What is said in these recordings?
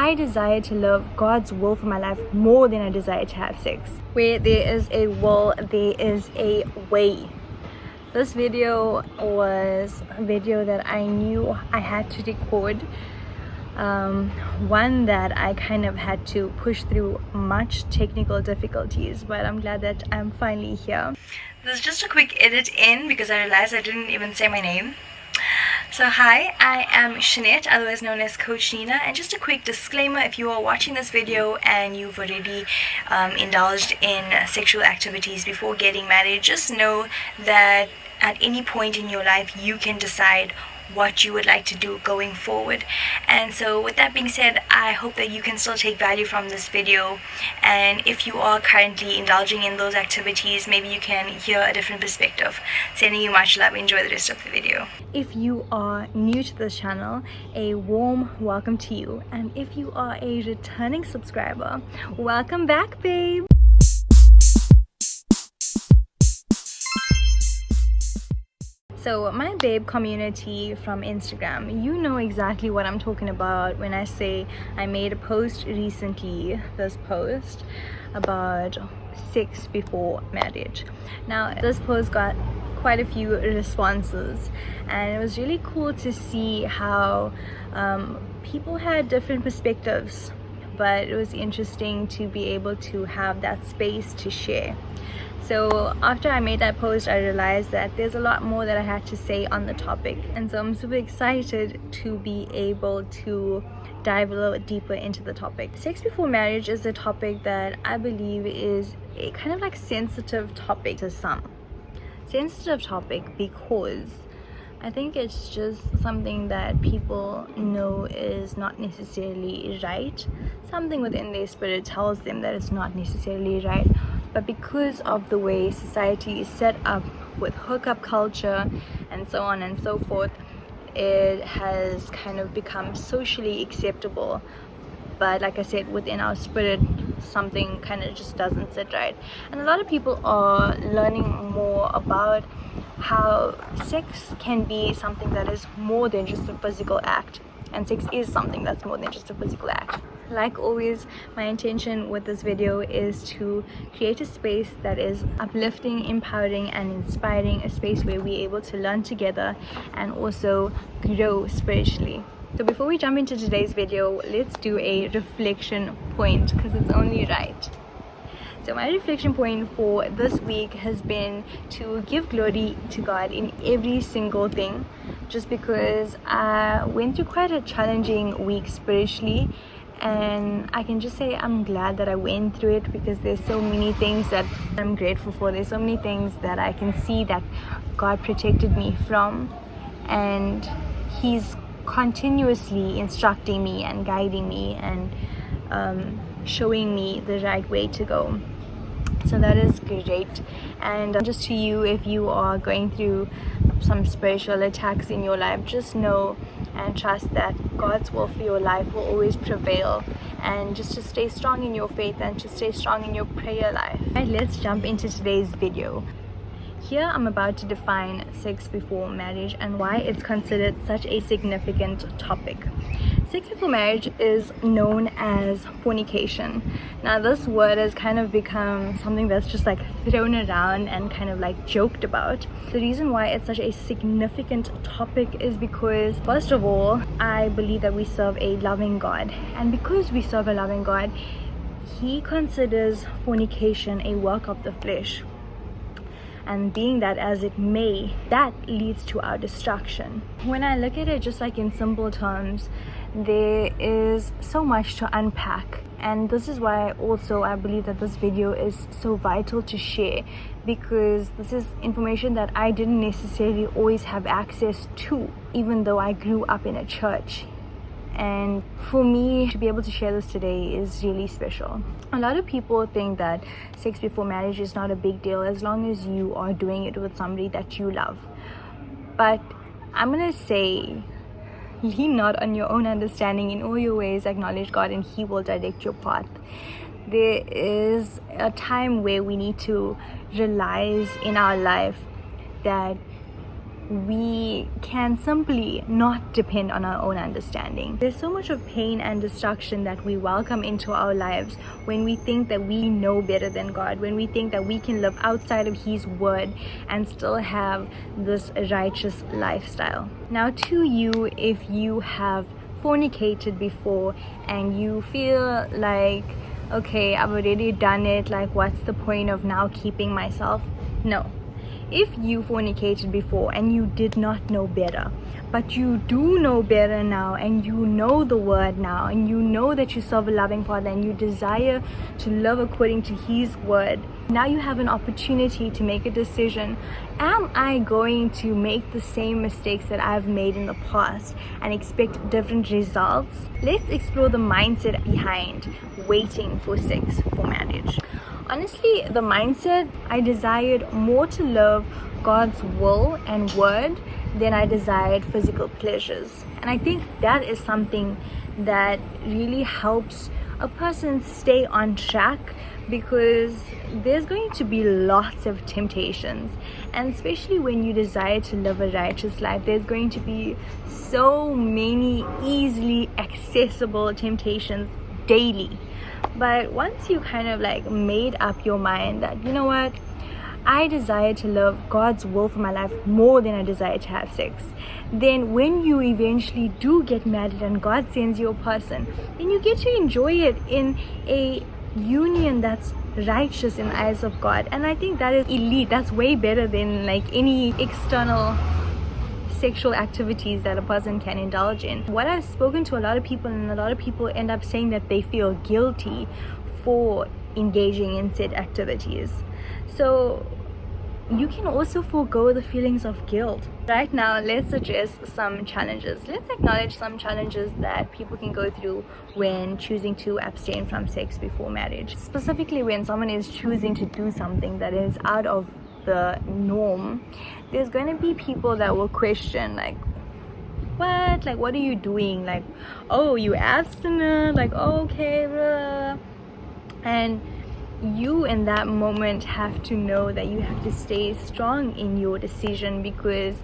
I desire to live God's will for my life more than I desire to have sex. Where there is a will, there is a way. This video was a video that I knew I had to record. One that I kind of had to push through much technical difficulties, but I'm glad that I'm finally here. There's just a quick edit in because I realized I didn't even say my name. So hi, I am Jeanette, otherwise known as Coach Nina, and just a quick disclaimer: if you are watching this video and you've already indulged in sexual activities before getting married, just know that at any point in your life you can decide what you would like to do going forward. And so with that being said, I hope that you can still take value from this video, and if you are currently indulging in those activities, maybe you can hear a different perspective. Sending you much love. Enjoy the rest of the video. If you are new to this channel, a warm welcome to you, and if you are a returning subscriber, welcome back, babe. So my babe community from Instagram, you know exactly what I'm talking about when I say I made a post recently, this post about sex before marriage. Now this post got quite a few responses, and it was really cool to see how people had different perspectives, but it was interesting to be able to have that space to share. So after I made that post, I realized that there's a lot more that I had to say on the topic, and so I'm super excited to be able to dive a little deeper into the topic. Sex before marriage is a topic that I believe is a kind of like sensitive topic to some. Sensitive topic because I think it's just something that people know is not necessarily right. Something within their spirit tells them that it's not necessarily right. But because of the way society is set up with hookup culture and so on and so forth, it has kind of become socially acceptable. But like I said, within our spirit, something kind of just doesn't sit right. And a lot of people are learning more about how sex can be something that is more than just a physical act. And sex is something that's more than just a physical act. Like always, my intention with this video is to create a space that is uplifting, empowering, and inspiring, a space where we're able to learn together and also grow spiritually. So before we jump into today's video, let's do a reflection point, because it's only right. So my reflection point for this week has been to give glory to God in every single thing, just because I went through quite a challenging week spiritually, and I can just say I'm glad that I went through it, because there's so many things that I'm grateful for. There's so many things that I can see that God protected me from, and He's continuously instructing me and guiding me and showing me the right way to go. So that is great. And just to you, if you are going through some spiritual attacks in your life, just know and trust that God's will for your life will always prevail, and just to stay strong in your faith and to stay strong in your prayer life. Right, let's jump into today's video. Here I'm about to define sex before marriage and why it's considered such a significant topic. Sex before marriage is known as fornication. Now this word has kind of become something that's just like thrown around and kind of like joked about. The reason why it's such a significant topic is because, first of all, I believe that we serve a loving God, and because we serve a loving God, He considers fornication a work of the flesh. And being that as it may, that leads to our destruction. When I look at it just like in simple terms, there is so much to unpack, and this is why also I believe that this video is so vital to share, because this is information that I didn't necessarily always have access to, even though I grew up in a church. And for me to be able to share this today is really special. A lot of people think that sex before marriage is not a big deal as long as you are doing it with somebody that you love. But I'm gonna say, lean not on your own understanding, in all your ways acknowledge God and He will direct your path. There is a time where we need to realize in our life that we can simply not depend on our own understanding. There's so much of pain and destruction that we welcome into our lives when we think that we know better than God, when we think that we can live outside of His word and still have this righteous lifestyle. Now, to you, if you have fornicated before and you feel like, okay, I've already done it, like what's the point of now keeping myself? No. If you fornicated before and you did not know better, but you do know better now, and you know the word now, and you know that you serve a loving Father and you desire to live according to His word, now you have an opportunity to make a decision. Am I going to make the same mistakes that I've made in the past and expect different results? Let's explore the mindset behind waiting for sex for marriage. Honestly, the mindset, I desired more to live God's will and word than I desired physical pleasures. And I think that is something that really helps a person stay on track, because there's going to be lots of temptations, and especially when you desire to live a righteous life, there's going to be so many easily accessible temptations daily. But once you kind of like made up your mind that, you know what, I desire to live God's will for my life more than I desire to have sex, then when you eventually do get married and God sends you a person, then you get to enjoy it in a union that's righteous in the eyes of God. And I think that is elite. That's way better than like any external sexual activities that a person can indulge in. What I've spoken to a lot of people, and a lot of people end up saying that they feel guilty for engaging in said activities. So you can also forego the feelings of guilt. Right now, let's address some challenges. Let's acknowledge some challenges that people can go through when choosing to abstain from sex before marriage. Specifically, when someone is choosing to do something that is out of the norm, there's going to be people that will question, like, what are you doing? Like, oh, you abstinent? Like, oh, okay, blah. And you in that moment have to know that you have to stay strong in your decision, because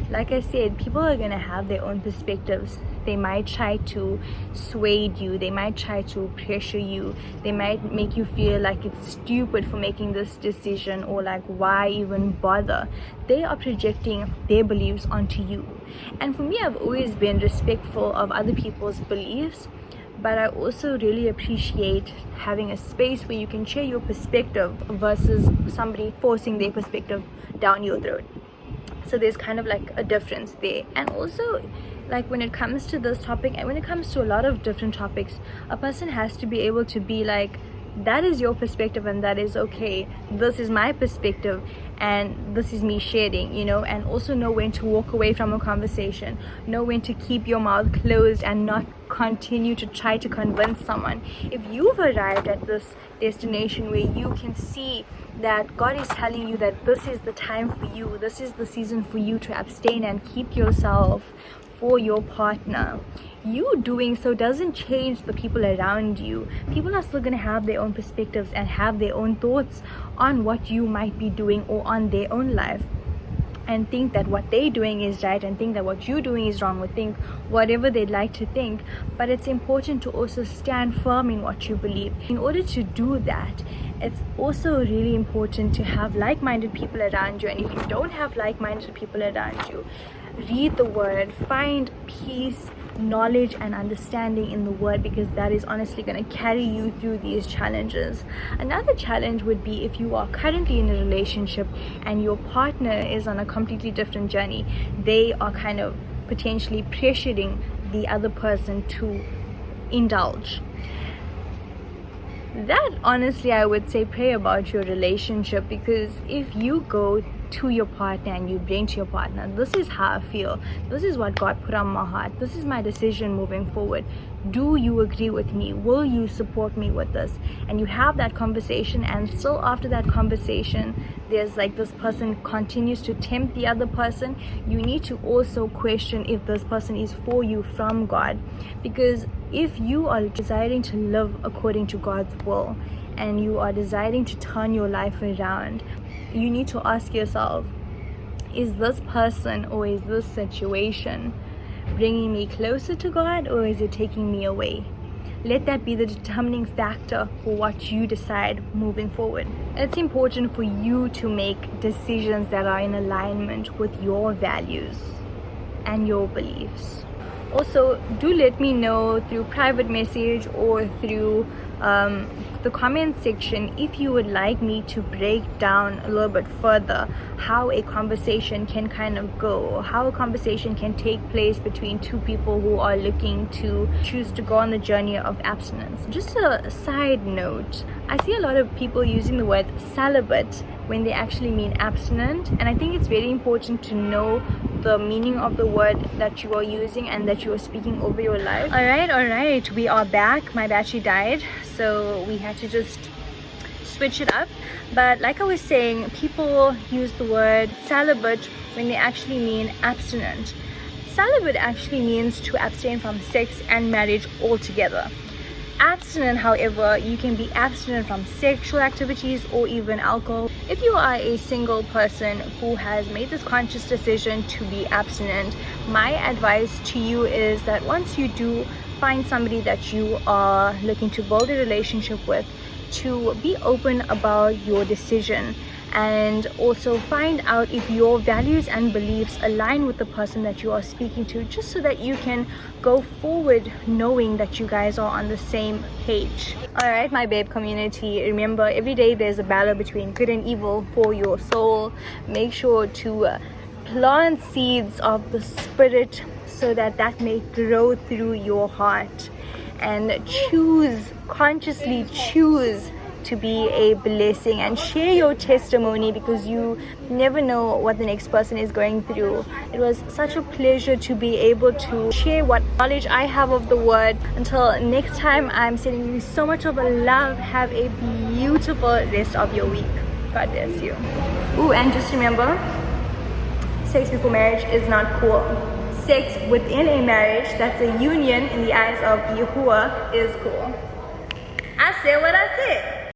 like I said, people are going to have their own perspectives. They might try to sway you, they might try to pressure you, they might make you feel like it's stupid for making this decision, or like, why even bother? They are projecting their beliefs onto you. And for me, I've always been respectful of other people's beliefs, but I also really appreciate having a space where you can share your perspective versus somebody forcing their perspective down your throat. So there's kind of like a difference there. And also, like, when it comes to this topic, and when it comes to a lot of different topics, a person has to be able to be like, that is your perspective and that is okay. This is my perspective and this is me sharing, and also know when to walk away from a conversation, know when to keep your mouth closed and not continue to try to convince someone. If you've arrived at this destination where you can see that God is telling you that this is the time for you, this is the season for you to abstain and keep yourself for your partner, you doing so doesn't change the people around you. People are still going to have their own perspectives and have their own thoughts on what you might be doing or on their own life, and think that what they're doing is right, and think that what you're doing is wrong, or think whatever they'd like to think. But it's important to also stand firm in what you believe. In order to do that, it's also really important to have like-minded people around you. And if you don't have like-minded people around you, read the word, find peace, knowledge and understanding in the word, because that is honestly going to carry you through these challenges. Another challenge would be if you are currently in a relationship and your partner is on a completely different journey. They are kind of potentially pressuring the other person to indulge. That honestly, I would say, pray about your relationship, because if you go to your partner and you bring to your partner, this is how I feel, this is what God put on my heart, this is my decision moving forward, do you agree with me, will you support me with this? And you have that conversation, and still after that conversation there's like this person continues to tempt the other person, you need to also question if this person is for you from God. Because if you are desiring to live according to God's will and you are desiring to turn your life around, you need to ask yourself, is this person or is this situation bringing me closer to God, or is it taking me away? Let that be the determining factor for what you decide moving forward. It's important for you to make decisions that are in alignment with your values and your beliefs. Also, do let me know through private message or through the comment section if you would like me to break down a little bit further how a conversation can kind of go, how a conversation can take place between two people who are looking to choose to go on the journey of abstinence. Just a side note, I see a lot of people using the word celibate when they actually mean abstinent, and I think it's very important to know the meaning of the word that you are using and that you are speaking over your life. All right, we are back. My battery died, so we had to just switch it up. But like I was saying, people use the word celibate when they actually mean abstinent. Celibate actually means to abstain from sex and marriage altogether. Abstinent, however, you can be abstinent from sexual activities or even alcohol. If you are a single person who has made this conscious decision to be abstinent, my advice to you is that once you do find somebody that you are looking to build a relationship with, to be open about your decision and also find out if your values and beliefs align with the person that you are speaking to, just so that you can go forward knowing that you guys are on the same page. All right, my babe community, remember, every day there's a battle between good and evil for your soul. Make sure to plant seeds of the spirit so that that may grow through your heart, and consciously choose to be a blessing and share your testimony, because you never know what the next person is going through. It was such a pleasure to be able to share what knowledge I have of the word. Until next time, I'm sending you so much of a love. Have a beautiful rest of your week. God bless you. Ooh, and just remember, sex before marriage is not cool. Sex within a marriage, that's a union in the eyes of Yahuwah, is cool. I said what I said.